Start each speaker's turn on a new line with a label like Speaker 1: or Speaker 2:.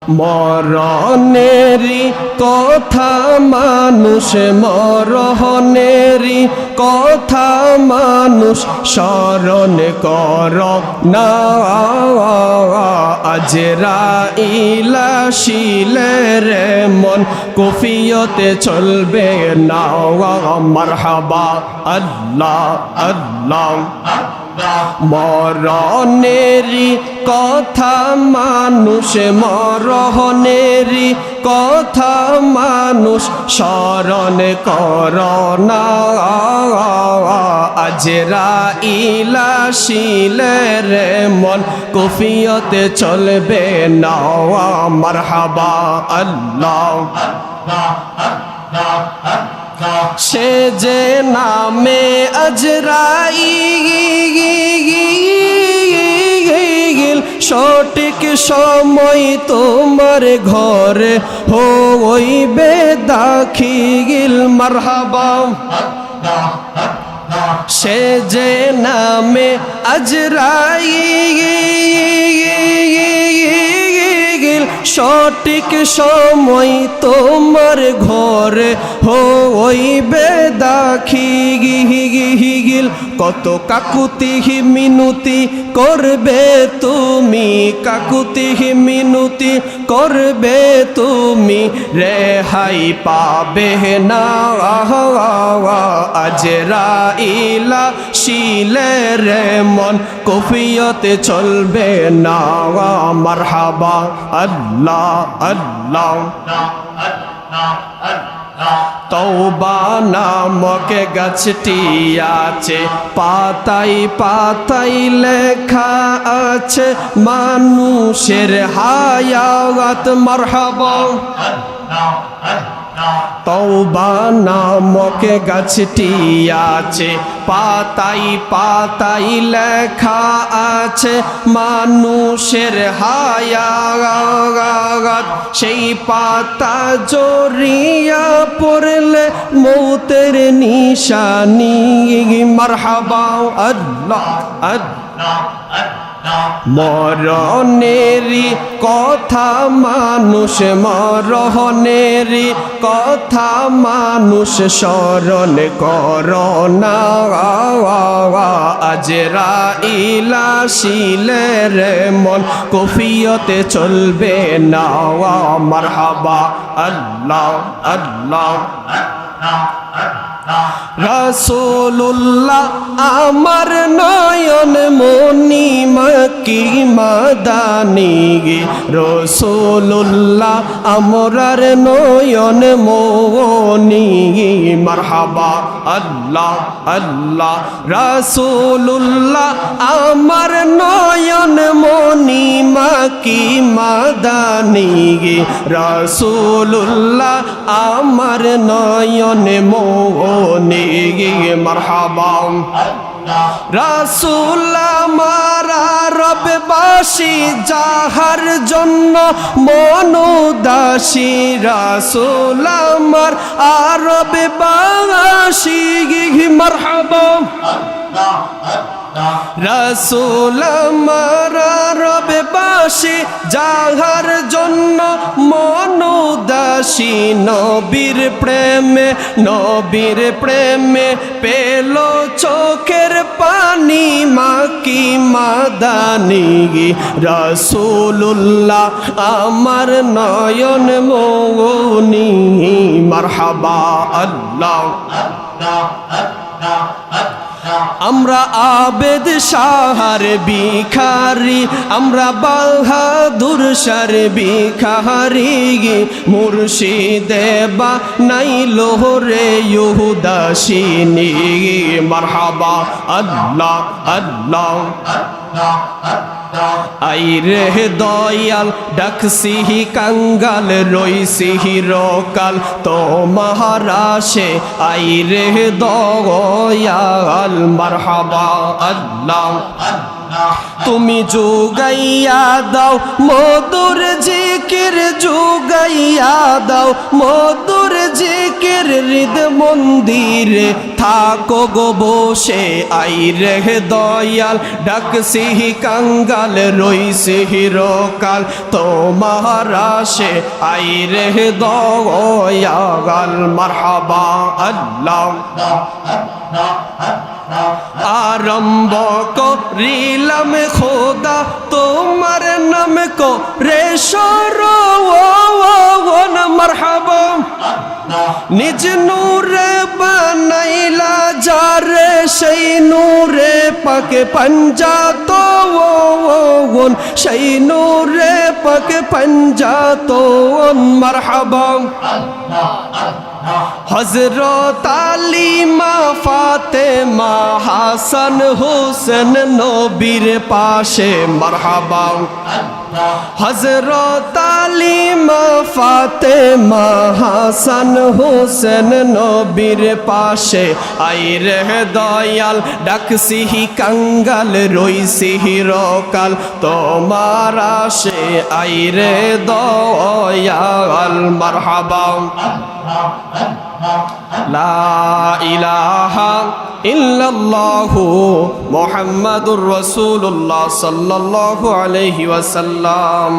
Speaker 1: মরণেরই কথা মানুষ, মরণেরই কথা মানুষ স্মরণ কর না। আজরাইল আসিলে রে মন কফিয়তে চলবে না। মারহাবা আল্লাহ আল্লাহ। মরণেরই কথা মানুষ, মরণেরই কথা মানুষ স্মরণ কর না। আজরাইল আসিলে রে মন কফিয়তে চলবে না। মারহাবা আল্লাহ। সে যে নামে আজরাইল সঠিক সময় তোমার ঘরে হইবে দাখিল। মারহাবা। সে যে নামে আজরাইল সঠিক সময় তোমার ঘরে হইবে দাখিল। কত কাকুতি মিনতি করবে তুমি, কাকুতি মিনতি করবে তুমি, রেহাই পাবে না। আজরাইল আসিলে রে মন কফিয়তে চলবে না। মারহাবা আল্লাহ আল্লাহ। তওবা নামক গাছটি আছে, পাতায় পাতায় লেখা আছে মানুষের হায়াত। মারহাবা। তওবা নামক গাছটি আছে, পাতায় পাতায় লেখা আছে মানুষের হায়াত। সেই পাতা জড়িয়া পড়লে মৌতের নিশানি। মারহাবা আল্লাহ আল্লাহ। মরণেরই কথা মানুষ, মরণেরই কথা মানুষ স্মরণ কর না। আজরাইল আসিলে রে মন কফিয়তে চলবে না। মারহাবা আল্লাহ আল্লাহ। রাসূলুল্লাহ আমার নয়ন মনি মক্কি মাদানী। রাসূলুল্লাহ আমরার নয়ন মনি। মারহাবা আল্লাহ আল্লাহ। রাসূলুল্লাহ আমার নয়ন মনি মক্কি মাদানী। রাসূলুল্লাহ আমার নয়ন মনি। মারহাবা। রাসূল আমার রববাসী, যাহার জন্য মন উদাসী। রাসূল আমার রববাসী। মারহাবা। রাসূল আমার রববাসী, যাহার জন্য মন উদাসী। নবীর প্রেমে, নবীর প্রেমে পেল চোখের পানি মক্কি মাদানী। রাসূলুল্লাহ আমার নয়ন মনি। মারহাবা আল্লাহ। আমরা আবেদ শাহর ভিখারি, আমরা বাহাদুর শার ভিখারি। মুর্শিদে বা নাই লোহরে উদাসীনী। মারহাবা আল্লাহ আল্লাহ। আইরে দয়াল ডাকসিহি কাঙ্গাল, রইসিহি রকাল তোমার আশে। আইরে দয়াল। মারহাবা আল্লাহ। তুমি যোগাইয়া দাও মধুর জিকির, যোগাই বানাইয়া দাও মধুর জিকির হৃদ মন্দিরে থাকো গো বসে আইরে দয়াল ডাকসিহি কাঙ্গাল রইসিহি রকাল তোমার আশে আইরে দয়াল মারহাবা আল্লাহ আরম্ভ করিলাম খোদা তোমার নাম কো রে সরওয়ান মারহাবা নিজ নূরে বানাইলা যারে সেই নূরে পাকে পঞ্জাতন সেই নূরে পাকে পঞ্জাতন মারহাবা হযরত আলী মা ফাতেমা হাসান হোসেন নবীর পাশে মারহাবা হযরত আলী মা ফাতেমা হাসান হোসেন নবীর পাশে আইরে দয়াল ডাকসিহি কাঙ্গাল রইসিহি রকাল তোমার আশে আইরে দয়াল মারহাবা লা ইলাহা ইল্লাল্লাহু মুহাম্মাদুর রাসূলুল্লাহ সাল্লাল্লাহু আলাইহি ওয়াসাল্লাম।